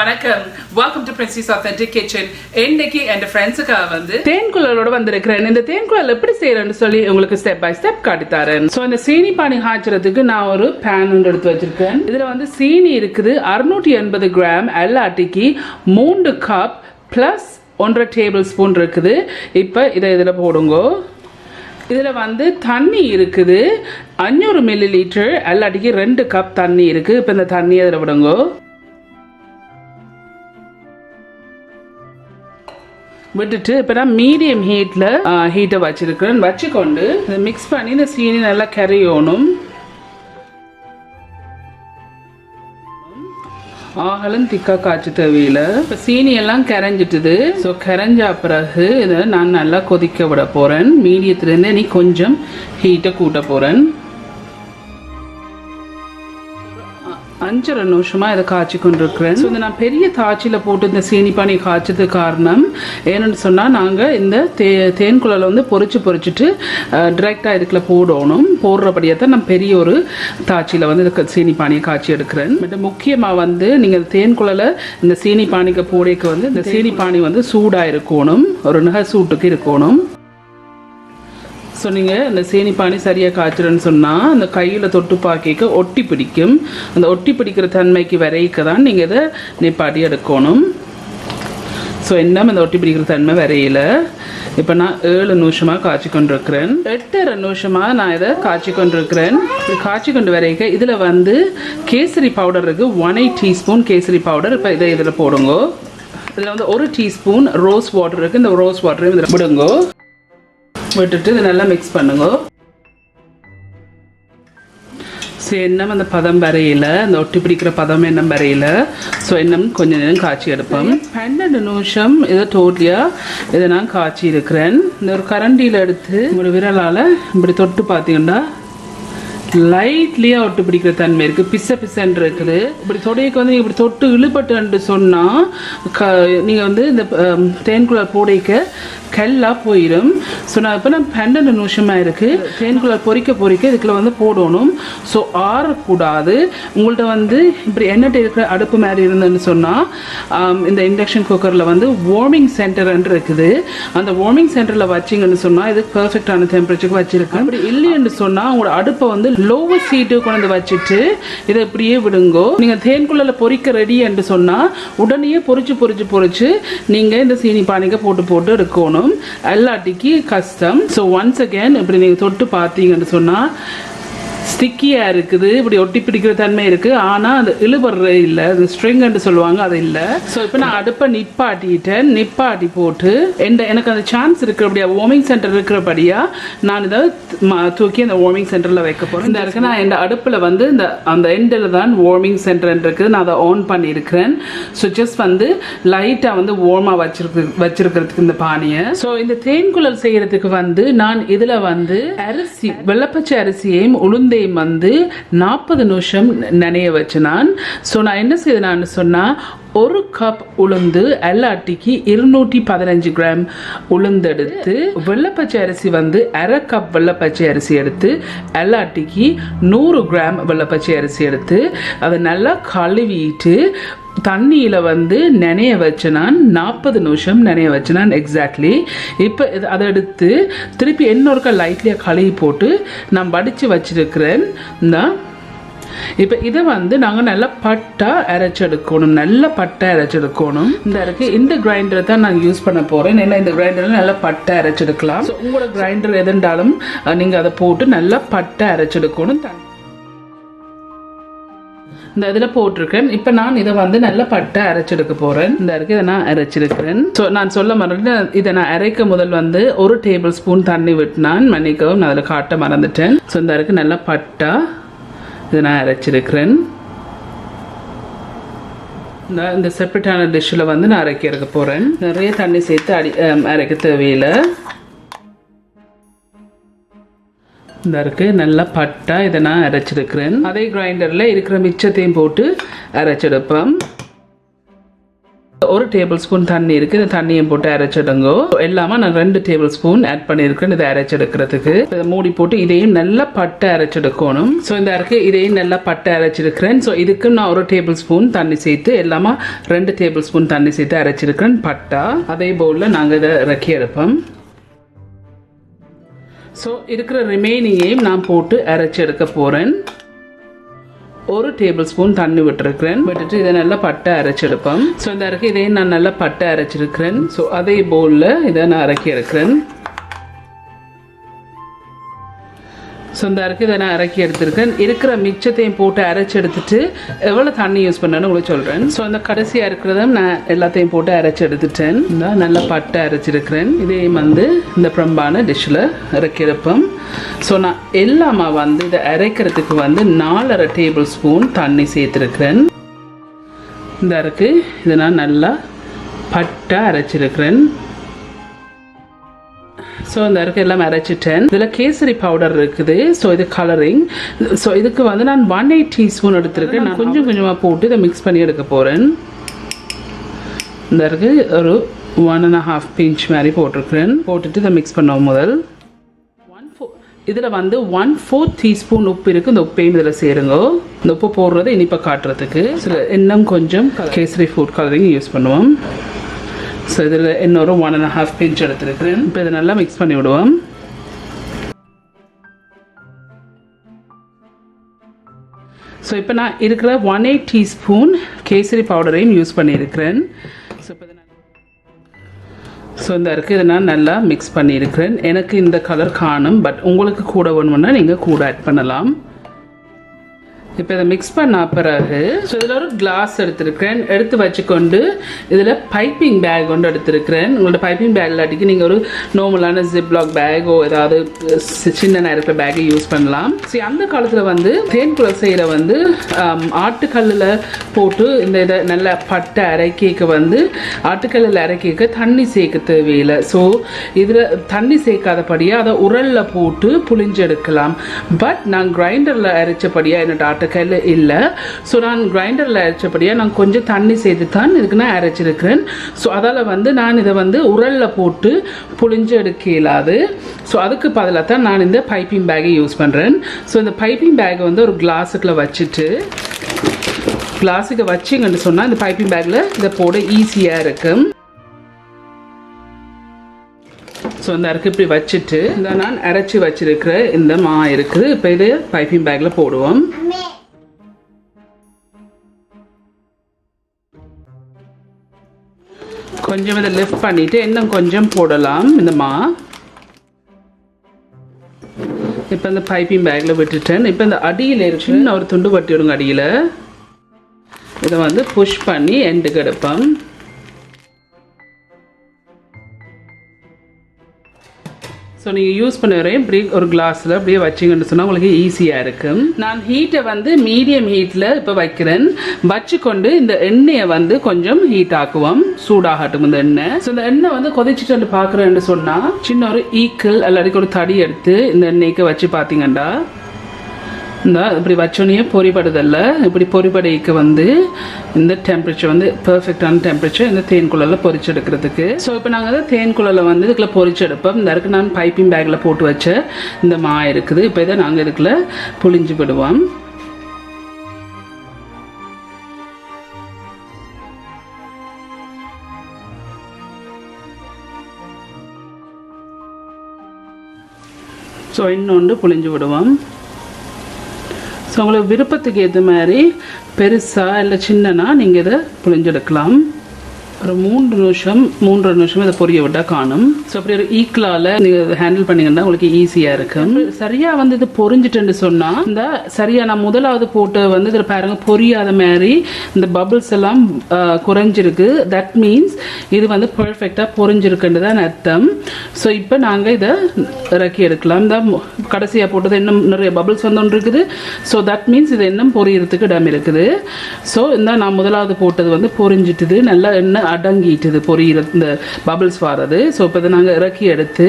வணக்கம். Welcome to Princy's Authentic Kitchen. இன்னைக்கு என் ஃப்ரெண்ட்ஸுக்காக வந்து தேன்குழலோட வந்திருக்கிறேன். இந்த தேன்குழல் எப்படி செய்யறேன்னு சொல்லி உங்களுக்கு ஸ்டெப் பை ஸ்டெப் காட்டி தரேன். ஸோ இந்த சீனி பானி காய்ச்சறதுக்கு நான் ஒரு பேன் ஒன்று எடுத்து வச்சிருக்கேன். இதில் வந்து சீனி இருக்குது 680 கிராம், எல்லாட்டிக்கு 3 கப் ப்ளஸ் 1.5 டேபிள் ஸ்பூன் இருக்குது. இப்போ இதில் போடுங்க. இதில் வந்து தண்ணி இருக்குது 500 மில்லி லிட்டர், எல்லாட்டிக்கு 2 கப் தண்ணி இருக்குது. இப்போ இந்த தண்ணி அதில் விடுங்க. விட்டுட்டு இப்போ நான் மீடியம் ஹீட்டை வச்சிருக்கிறேன். வச்சுக்கொண்டு மிக்ஸ் பண்ணி இந்த சீனி நல்லா கரையணும். ஆகலும் திக்கா காய்ச்சி தேவையில்லை. இப்போ சீனி எல்லாம் கரைஞ்சிட்டுது. ஸோ கரைஞ்ச பிறகு இதை நான் நல்லா கொதிக்க விட போகிறேன். மீடியத்துலேருந்து நீ கொஞ்சம் ஹீட்டை கூட்ட போகிறேன். 5 நிமிஷமாக இதை காய்ச்சி கொண்டிருக்கிறேன். ஸோ நான் பெரிய தாய்ச்சியில் போட்டு இந்த சீனி பானி காய்ச்சதுக்கு காரணம் ஏன்னு சொன்னால் நாங்கள் இந்த தேன்குழலை வந்து பொரிச்சுட்டு டிரெக்டாக இதுக்குள்ள போடணும். போடுறபடியாக தான் நான் பெரிய ஒரு தாய்ச்சியில் வந்து இந்த சீனி பானியை காய்ச்சி எடுக்கிறேன். பட் முக்கியமாக வந்து நீங்கள் தேன்குழலை இந்த சீனி பானிக்கு போடைக்கு வந்து இந்த சீனி பானி வந்து சூடாக இருக்கணும், ஒரு நகை சூட்டுக்கு இருக்கணும். ஸோ நீங்கள் இந்த சீனி பானி சரியாக காய்ச்சிறன்னு சொன்னால் அந்த கையில் தொட்டு பாக்கிக்க ஒட்டி பிடிக்கும். அந்த ஒட்டி பிடிக்கிற தன்மைக்கு வரைக்க தான் நீங்கள் இதை நிப்பாட்டி எடுக்கணும். ஸோ என்ன இந்த ஒட்டி பிடிக்கிற தன்மை வரையில இப்போ நான் 7 நிமிஷமாக காய்ச்சி கொண்டிருக்கிறேன். 8.5 நிமிஷமாக நான் இதை காய்ச்சி கொண்டிருக்கிறேன். காய்ச்சி கொண்டு வரைக்க இதில் வந்து கேசரி பவுடர் இருக்குது, 1/8 டீஸ்பூன் கேசரி பவுடர். இப்போ இதில் போடுங்க. இதில் வந்து 1 டீஸ்பூன் ரோஸ் வாட்டர் இருக்குது. இந்த ரோஸ் வாட்டரையும் இதில் விடுங்க. விட்டுட்டு இதை நல்லா மிக்ஸ் பண்ணுங்க. ஸோ இன்னும் அந்த பதம் வரையில, அந்த ஒட்டி பிடிக்கிற பதம் இன்னும் வரையில. ஸோ இன்னும் கொஞ்சம் நேரம் காய்ச்சி எடுப்போம். 12 நிமிஷம் இதை டோட்டலியாக இதை நான் காய்ச்சி இருக்கிறேன். இந்த ஒரு கரண்டியில் எடுத்து ஒரு விரலால் இப்படி தொட்டு பார்த்தீங்கன்னா லைட்லியாக ஒட்டு பிடிக்கிற தன்மை இருக்குது, பிசன்னு இருக்குது. இப்படி தொடைக்கு வந்து நீங்கள் இப்படி தொட்டு இழுபட்டுன்னு சொன்னால் நீங்கள் வந்து இந்த தேன்குழல் போடைக்க கல்லாக போயிடும். ஸோ நான் இப்போ 12 நிமிஷமாக இருக்குது. தேன்குழல் பொறிக்க இதுக்குள்ள வந்து போடணும். ஸோ ஆறக்கூடாது. உங்கள்கிட்ட வந்து இப்படி எண்ணெய் இருக்கிற அடுப்பு மாதிரி இருந்ததுன்னு சொன்னால் இந்த இண்டக்ஷன் குக்கரில் வந்து வார்மிங் சென்டர்ன்னு இருக்குது. அந்த வார்மிங் சென்டரில் வச்சிங்கன்னு சொன்னால் இது பர்ஃபெக்டான டெம்பரேச்சருக்கு வச்சுருக்கேன். அப்படி இல்லைன்னு சொன்னால் உங்களோட அடுப்பை வந்து லோவர் ஹீட்டு கொண்டு வச்சுட்டு இதை இப்படியே விடுங்கோ. நீங்கள் தேன்குழலில் பொறிக்க ரெடி என்று சொன்னால் உடனே பொறிச்சு நீங்கள் இந்த சீனி பானிக்க போட்டு எடுக்கணும். எல்லாட்டிக்கு கஷ்டம். ஸோ ஒன்ஸ் அகேன் இப்படி நீங்கள் தொட்டு பார்த்தீங்கன்னு சொன்னால் ஸ்டிக்கியாக இருக்குது, இப்படி ஒட்டி பிடிக்கிற தன்மை இருக்குது. ஆனால் அது இழுபடுற இல்லை, அது ஸ்ட்ரிங்ன்னு சொல்லுவாங்க, அது இல்லை. ஸோ இப்போ நான் அடுப்பை நிப்பாட்டி போட்டு எனக்கு அந்த சான்ஸ் இருக்கிறபடியா வார்மிங் சென்டர் இருக்கிறபடியாக நான் இதை தூக்கி அந்த வார்மிங் சென்டரில் வைக்க போகிறேன். இந்த இருக்கு நான் என் அடுப்பில் வந்து அந்த எண்டில் தான் வார்மிங் சென்டர் இருக்குது. நான் அதை ஆன் பண்ணியிருக்கிறேன். ஸோ ஜஸ்ட் வந்து லைட்டாக வந்து வார்மாக வச்சிருக்கிறதுக்கு இந்த பானியை. ஸோ இந்த தேன்குழல் செய்கிறதுக்கு வந்து நான் இதில் வந்து அரிசி, வெள்ளப்பச்சை அரிசியையும் உளுந்து வந்து 40 நிமிஷம் நனைய வச்சு நான். ஸோ நான் என்ன செய்தேன்னு சொன்னால் 1 கப் உளுந்து, எல்லாட்டிக்கு 215 கிராம் உளுந்து எடுத்து, வெள்ளப்பச்சை அரிசி வந்து 1/2 கப் வெள்ளப்பச்சை அரிசி எடுத்து, எல்லாட்டிக்கு 100 கிராம் வெள்ளப்பச்சை அரிசி எடுத்து அதை நல்லா கழுவிட்டு தண்ணியில் வந்து நனைய வச்சு நான் 40 நிமிஷம் நனைய வச்சு நான் எக்ஸாக்ட்லி. இப்போ அதை எடுத்து திருப்பி இன்னொருக்கா லைட்லியாக கழுவி போட்டு நான் வடித்து வச்சிருக்கிறேன். இப்போ இதை வந்து நாங்கள் நல்லா பட்டாக அரைச்செடுக்கணும். இந்த கிரைண்டரை தான் நான் யூஸ் பண்ண போகிறேன். ஏன்னா இந்த கிரைண்டரில் நல்லா பட்டை அரைச்செடுக்கலாம். ஸோ உங்களோட கிரைண்டர் எதுண்டாலும் நீங்கள் அதை போட்டு நல்லா பட்டை அரைச்செடுக்கணும். இந்த இதில் போட்டிருக்கேன். இப்போ நான் இதை வந்து நல்லா பட்டை அரைச்செடுக்க போகிறேன். இந்த இதை நான் அரைச்சிருக்கிறேன். ஸோ நான் சொல்ல மறந்துட்டேன், இதை நான் அரைக்க முதல் வந்து 1 டேபிள் ஸ்பூன் தண்ணி விட்டுனான், மன்னிக்கவும், நான் அதில் காட்ட மறந்துட்டேன். ஸோ இந்த நல்லா பட்டா இதை நான் அரைச்சிருக்கிறேன். இந்த செப்பரேட்டான டிஷ்ஷில் வந்து நான் அரைக்க போகிறேன். நிறைய தண்ணி சேர்த்து அரைக்க தேவையில்லை. இந்த இருக்கு நல்லா பட்டா இதை நான் அரைச்சிருக்கிறேன். அதே கிரைண்டரில் இருக்கிற மிச்சத்தையும் போட்டு அரைச்செடுப்பேன். ஒரு டேபிள் ஸ்பூன் தண்ணி இருக்குது. இந்த தண்ணியை போட்டு அரைச்சிடுங்க. எல்லாமே நான் 2 டேபிள் ஸ்பூன் ஆட் பண்ணியிருக்கேன் இதை அரைச்செடுக்கிறதுக்கு. இதை மூடி போட்டு இதையும் நல்லா பட்டை அரைச்செடுக்கணும். ஸோ இந்த அரைக்கு இதையும் நல்லா பட்டை அரைச்சிருக்கிறேன். ஸோ இதுக்கு நான் ஒரு டேபிள் ஸ்பூன் தண்ணி சேர்த்து எல்லாமே 2 டேபிள் ஸ்பூன் தண்ணி சேர்த்து அரைச்சிருக்கிறேன் பட்டா. அதே போல் நாங்கள் இதை இறக்கி எடுப்போம். ஸோ இருக்கிற ரிமைனிங்கையும் நான் போட்டு அரைச்சி எடுக்க போகிறேன். ஒரு டேபிள் ஸ்பூன் தண்ணி விட்டுருக்கிறேன். விட்டுட்டு இதை நல்லா பட்டை அரைச்செடுப்பேன். ஸோ இந்த அரைக்கி இதையும் நான் நல்லா பட்டை அரைச்சிருக்கிறேன். ஸோ அதே போல் இதை நான் இறக்கி எடுக்கிறேன். ஸோ இந்த அரைக்கி இதை நான் இறக்கி எடுத்துருக்கேன். இருக்கிற மிச்சத்தையும் போட்டு அரைச்சி எடுத்துட்டு எவ்வளோ தண்ணி யூஸ் பண்ணேன்னு உங்களுக்கு சொல்கிறேன். ஸோ அந்த கடைசியாக இருக்கிறதும் நான் எல்லாத்தையும் போட்டு அரைச்சி எடுத்துட்டேன். இந்த நல்லா பட்டை அரைச்சிருக்கிறேன். இதையும் இந்த பிரம்பான டிஷ்ஷில் இறக்கி எடுப்போம். ஸோ நான் எல்லாமே இதை அரைக்கிறதுக்கு 4.5 டேபிள் ஸ்பூன் தண்ணி சேர்த்துருக்கிறேன். இந்த அரைக்கு இதை நான் நல்லா பட்டை அரைச்சிருக்கிறேன். ஸோ இந்த அரைக்கு எல்லாம் அரைச்சிட்டேன். இதில் கேசரி பவுடர் இருக்குது. ஸோ இது கலரிங். ஸோ இதுக்கு நான் 1/8 டீஸ்பூன் எடுத்துருக்கேன். நான் கொஞ்சம் கொஞ்சமாக போட்டு இதை மிக்ஸ் பண்ணி எடுக்க போகிறேன். இந்த அரைக்கு ஒரு 1.5 பிஞ்ச் மாதிரி போட்டிருக்கிறேன். போட்டுட்டு இதை மிக்ஸ் பண்ணுவோம். முதல் இதில் 1/4 டீஸ்பூன் உப்பு இருக்குது. இந்த உப்பையும் இதில் சேருங்க. இந்த உப்பு போடுறதை இனிப்பை காட்டுறதுக்கு இன்னும் கொஞ்சம் கேசரி ஃபுட் கலரிங் யூஸ் பண்ணுவோம். ஸோ இதில் இன்னொரு 1.5 பிஞ்ச் எடுத்துருக்கிறேன். இப்போ இதை நல்லா மிக்ஸ் பண்ணி விடுவோம். ஸோ இப்போ நான் இருக்கிற 1/8 டீஸ்பூன் கேசரி பவுடரையும் யூஸ் பண்ணியிருக்கிறேன். ஸோ இப்போ இந்த இருக்குது இதை நான் நல்லா மிக்ஸ் பண்ணியிருக்கிறேன். எனக்கு இந்த கலர் காணும். பட் உங்களுக்கு கூட வேணும்னா நீங்கள் கூட ஆட் பண்ணலாம். இப்போ இதை மிக்ஸ் பண்ண பிறகு ஸோ இதில் ஒரு கிளாஸ் எடுத்துருக்கிறேன். எடுத்து வச்சுக்கொண்டு இதில் பைப்பிங் பேக் கொண்டு எடுத்துருக்கிறேன். உங்களோட பைப்பிங் பேக் இல்லாட்டிக்கு நீங்கள் ஒரு நார்மலான ஜிப்லாக் பேக்கோ ஏதாவது சின்ன இருக்கிற பேக்கை யூஸ் பண்ணலாம். ஸோ அந்த காலத்தில் தேன்குழல் செய்கிற ஆட்டுக்கல்லில் போட்டு இந்த இதை நல்லா பட்டை அரைக்க ஆட்டுக்கல்லில் அரைக்க தண்ணி சேர்க்க தேவையில்லை. ஸோ இதில் தண்ணி சேர்க்காதபடியாக அதை உரலில் போட்டு புளிஞ்செடுக்கலாம். பட் நான் கிரைண்டரில் அரைச்சபடியாக என்னோட ஆட்டுக்கல் இல்லை. ஸோ நான் கிரைண்டரில் அரைச்சபடியாக நான் கொஞ்சம் தண்ணி சேர்த்து தான் இதுக்கு நான் அரைச்சிருக்கிறேன். ஸோ அதால் நான் இதை உரலில் போட்டு புளிஞ்சு எடுக்க இயலாது. ஸோ அதுக்கு பதிலாக தான் நான் இந்த பைப்பிங் பேக்கை யூஸ் பண்ணுறேன். ஸோ இந்த பைப்பிங் பேக்கை ஒரு கிளாஸுக்குள்ள வச்சுட்டு கிளாஸுக்கு வச்சிங்கன்னு சொன்னால் இந்த பைப்பிங் பேக்கில் இதை போட ஈஸியாக இருக்கும். ஸோ இந்த அரைக்கு இப்படி வச்சுட்டு இந்த நான் அரைச்சி வச்சிருக்கிற இந்த மா இருக்குது. இப்போ இது பைப்பிங் பேக்கில் போடுவோம். கொஞ்சம் இதை லிஃப்ட் பண்ணிவிட்டு இன்னும் கொஞ்சம் போடலாம் இந்த மா. இப்போ இந்த பைப்பிங் பேக்கில் விட்டுட்டேன். இப்போ இந்த அடியில் இருக்கு ஒரு துண்டு வட்டி விடுங்க. அடியில் இதை புஷ் பண்ணி எண்டுக்கு எடுப்போம். ஸோ நீங்கள் யூஸ் பண்ண வரையும் இப்படி ஒரு கிளாஸில் அப்படியே வச்சிங்கன்னு சொன்னால் உங்களுக்கு ஈஸியாக இருக்கும். நான் ஹீட்டை மீடியம் ஹீட்டில் இப்போ வைக்கிறேன். வச்சுக்கொண்டு இந்த எண்ணெயை கொஞ்சம் ஹீட் ஆக்குவோம். சூடாகட்டும் இந்த எண்ணெய். ஸோ இந்த எண்ணெய் கொதிச்சுட்டு பார்க்குறேன்னு சொன்னால் சின்ன ஒரு ஈக்கிள் எல்லாருக்கும் ஒரு தடி எடுத்து இந்த எண்ணெய்க்கு வச்சு பார்த்தீங்கன்னா இந்த இப்படி வச்சோன்னே பொறிப்படுதல்ல இப்படி பொறிப்படைக்கு இந்த டெம்பரேச்சர் பெர்ஃபெக்டான டெம்பரேச்சர் இந்த தேன்குழலில் பொரிச்செடுக்கிறதுக்கு. ஸோ இப்போ நாங்கள் தேன்குழலை இதுக்குள்ள பொரிச்செடுப்போம். இந்த இருக்கு நான் பைப்பிங் பேக்கில் போட்டு வச்ச இந்த மா இருக்குது. இப்போ இதை நாங்கள் இதுக்குள்ள புளிஞ்சு விடுவோம். ஸோ இன்னொன்று புளிஞ்சு விடுவோம். ஸோ உங்களுக்கு விருப்பத்துக்கு ஏற்ற மாதிரி பெருசாக இல்லை சின்னனா நீங்கள் இதை புளிஞ்செடுக்கலாம். ஒரு 3 நிமிஷம் இதை பொரிய விட்டால் காணும். ஸோ அப்படி ஒரு ஈக்குவலால் நீங்கள் இதை ஹேண்டில் பண்ணிங்கன்னா உங்களுக்கு ஈஸியாக இருக்கும். சரியாக இது பொரிஞ்சிட்டுன்னு சொன்னால் இந்த சரியாக நான் முதலாவது போட்டு இதில் பாருங்கள் பொரியாத மாதிரி இந்த பபிள்ஸ் எல்லாம் குறைஞ்சிருக்கு. தட் மீன்ஸ் இது பர்ஃபெக்டாக பொரிஞ்சிருக்குன்னு தான் அர்த்தம். ஸோ இப்போ நாங்கள் இதை இறக்கி எடுக்கலாம். இந்த கடைசியாக போட்டது இன்னும் நிறைய பபிள்ஸ் ஒன்று இருக்குது. ஸோ தட் மீன்ஸ் இது இன்னும் பொரியறதுக்கு இடம் இருக்குது. ஸோ இந்த நான் முதலாவது போட்டது பொரிஞ்சிட்டுது, நல்லா எண்ணெய் அடங்கிட்டுது பொரியிற இந்த பபிள்ஸ் வாரது. ஸோ இப்போ இதை நாங்கள் இறக்கி எடுத்து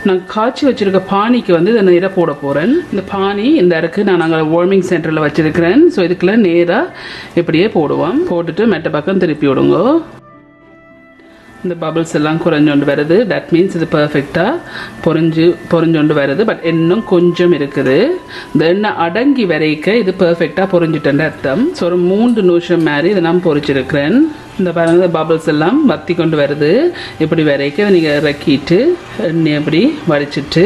நான் காய்ச்சி வச்சுருக்க பானிக்கு இதை நேராக போட போகிறேன். இந்த பானி இந்த இறக்கு நாங்கள் வார்மிங் சென்டரில் வச்சுருக்கிறேன். ஸோ இதுக்குள்ள நேராக இப்படியே போடுவோம். போட்டுட்டு மெட்ட பக்கம் திருப்பி விடுங்க. இந்த பபிள்ஸ் எல்லாம் குறைஞ்சோண்டு வருது. தட் மீன்ஸ் இது பர்ஃபெக்டாக பொறிஞ்சோண்டு வருது. பட் இன்னும் கொஞ்சம் இருக்குது. இந்த எண்ணெய் அடங்கி வரைக்க இது பர்ஃபெக்டாக பொறிஞ்சிட்டேன்னு அர்த்தம். ஸோ ஒரு 3 நிமிஷம் மாதிரி இதை நான் பொறிச்சிருக்கிறேன். இந்த பாருங்க பபிள்ஸ் எல்லாம் வற்றி கொண்டு வருது. இப்படி வரைக்க இதை நீங்கள் இறக்கிட்டு எண்ணெய் எப்படி வடிச்சிட்டு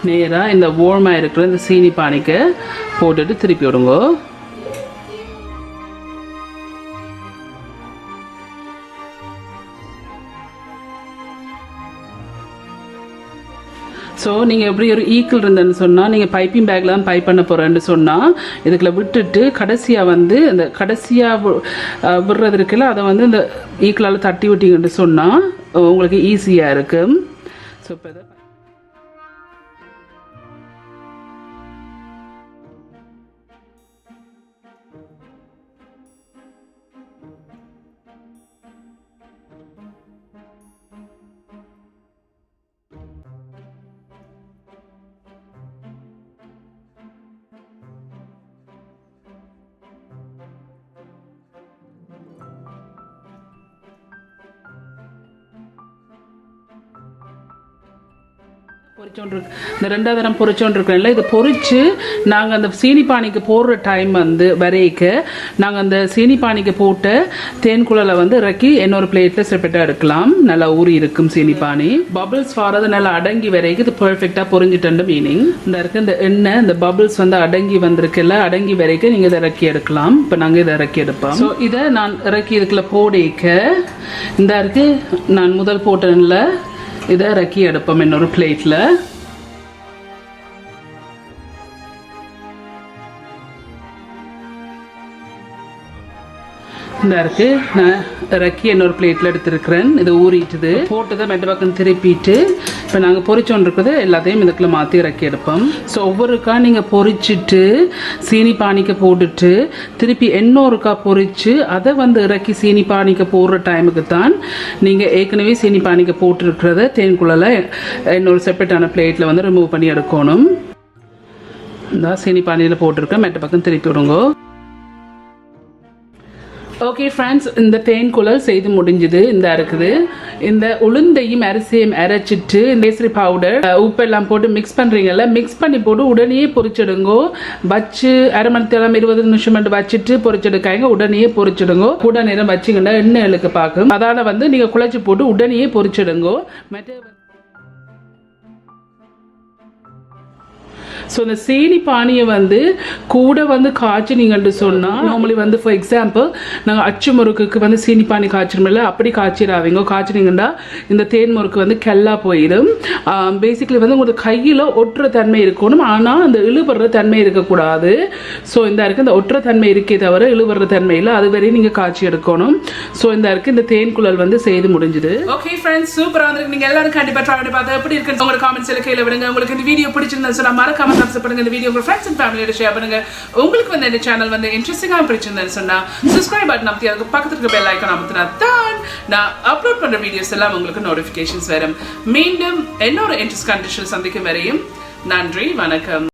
நேராக இந்த ஓரமாக இருக்கிற இந்த சீனி பானிக்கு போட்டுட்டு திருப்பி விடுங்க. ஸோ நீங்கள் எப்படி ஒரு ஈக்கிள் இருந்தேன்னு சொன்னால் நீங்கள் பைப்பிங் பேக்லாம் பைப் பண்ண போகிறேன்னு சொன்னால் இதுக்குள்ள விட்டுட்டு கடைசியாக வந்து இந்த கடைசியாக விடுறது இருக்குல்ல அதை வந்து இந்த ஈக்கிளால் தட்டி விட்டீங்கன்னு சொன்னால் உங்களுக்கு ஈஸியாக இருக்கும். ஸோ இப்போ இந்த 2வது தரம் பொறிச்சோன்ட்ருக்கோம்ல இதை பொறிச்சு நாங்கள் அந்த சீனி பானிக்கு போடுற டைம் வந்து வரைக்க நாங்கள் அந்த சீனி பானிக்கு போட்ட தேன்குழலை வந்து இறக்கி இன்னொரு பிளேட்டில் செப்பரேட்டாக எடுக்கலாம். நல்லா ஊறி இருக்கும் சீனி பானி. பபிள்ஸ் வாரது நல்லா அடங்கி வரைக்கும் இது பர்ஃபெக்டாக பொறிஞ்சிட்டு மீனிங். இந்த இருக்க இந்த எண்ணெய் இந்த பபிள்ஸ் வந்து அடங்கி வந்திருக்குல்ல அடங்கி வரைக்கும் நீங்கள் இதை இறக்கி எடுக்கலாம். இப்போ நாங்கள் இதை இறக்கி எடுப்போம். ஸோ இதை நான் இறக்கி இதுக்குள்ள போடிக்க இந்த இருக்கு நான் முதல் போட்டனில் இதை இறக்கி எடுப்போம் இன்னொரு பிளேட்டில். இந்த இருக்கு நான் இறக்கி இன்னொரு பிளேட்டில் எடுத்துருக்கிறேன். இது ஊறிட்டுது போட்டதை மெட்ட பக்கம் திருப்பிட்டு இப்போ நாங்கள் பொறிச்சோன்னு இருக்குது எல்லாத்தையும் இதுக்குள்ள மாற்றி இறக்கி எடுப்போம். ஸோ ஒவ்வொருக்கா நீங்கள் பொறிச்சிட்டு சீனி பானிக்க போட்டுட்டு திருப்பி இன்னொருக்கா பொறிச்சு அதை வந்து இறக்கி சீனி பானிக்க போடுற டைமுக்கு தான் நீங்கள் ஏற்கனவே சீனி பானிக்க போட்டுருக்கிறத தேன்குழலை இன்னொரு செப்பரேட்டான பிளேட்டில் வந்து ரிமூவ் பண்ணி எடுக்கணும். இந்த சீனி பானியில் போட்டிருக்கேன் மெட்ட பக்கம் திருப்பி விடுங்க. ஓகே ஃப்ரெண்ட்ஸ், இந்த தேன்குழல் செய்து முடிஞ்சுது. இந்த இருக்குது இந்த உளுந்தையும் அரிசியும் அரைச்சிட்டு கேசரி பவுடர் உப்பெல்லாம் போட்டு மிக்ஸ் பண்ணுறீங்கல்ல மிக்ஸ் பண்ணி போட்டு உடனே பொரிச்சிடுங்கோ. வச்சு அரை மணி நேரம் 20 நிமிஷம் மட்டும் வச்சுட்டு பொரிச்செடுக்காங்க. உடனே பொரிச்சிடுங்கோ. கூட நேரம் வச்சிங்கன்னா எண்ணெய் இழுக்க பார்க்கும். அதால் வந்து நீங்கள் குழச்சி போட்டு உடனே பொரிச்சிடுங்கோ. ஸோ இந்த சீனி பானியை வந்து கூட வந்து காய்ச்சினீங்கன்னு சொன்னால் நார்மலி வந்து ஃபார் எக்ஸாம்பிள் நாங்கள் அச்சு முறுக்குக்கு வந்து சீனி பானி காய்ச்சிருமில்ல அப்படி காய்ச்சிடாதீங்க. காய்ச்சினீங்கன்னா இந்த தேன் முறுக்கு வந்து கெல்லா போயிடும். பேசிக்கலி வந்து உங்களுக்கு கையில் ஒட்டுற தன்மை இருக்கணும். ஆனால் அந்த இழுபடுற தன்மை இருக்கக்கூடாது. ஸோ இந்த இருக்குது இந்த ஒட்டுற தன்மை இருக்கே தவிர இழுபடுற தன்மை இல்லை. அது வரையும் நீங்கள் காய்ச்சி எடுக்கணும். ஸோ இந்த இருக்குது இந்த தேன்குழல் வந்து செய்து முடிஞ்சுது. ஓகே ஃப்ரெண்ட்ஸ், சூப்பராக வந்துருக்கு. நீங்கள் எல்லாரும் கண்டிப்பாக ட்ரை பண்ணி பார்த்தா எப்படி இருக்குன்னு உங்களோட காமெண்ட்ஸ் எல்லாம் கீழே விடுங்க. உங்களுக்கு இந்த வீடியோ பிடிச்சிருந்தா சொன்னால் மறக்காம பண்ணுங்க. இந்த வீடியோ உங்க ஃப்ரெண்ட்ஸ் அண்ட் ஃபேமிலியோட ஷேர் பண்ணுங்க. உங்களுக்கு வந்து இந்த சேனல் வந்து இன்ட்ரெஸ்டிங்காக பிடிச்சிருந்தேன்னு சொன்னா சப்ஸ்கிரைப் பட்டன் அமுத்தி அதுக்கு பக்கத்துல இருக்க பெல் ஐகான் அமுத்தினா தான் நான் அப்லோட் பண்ற வீடியோஸ் எல்லாம் உங்களுக்கு நோட்டிஃபிகேஷன்ஸ் வரும். மீண்டும் இன்னொரு இன்ட்ரெஸ்ட் கண்டிஷன் சந்திக்கும் வரையும் நன்றி, வணக்கம்.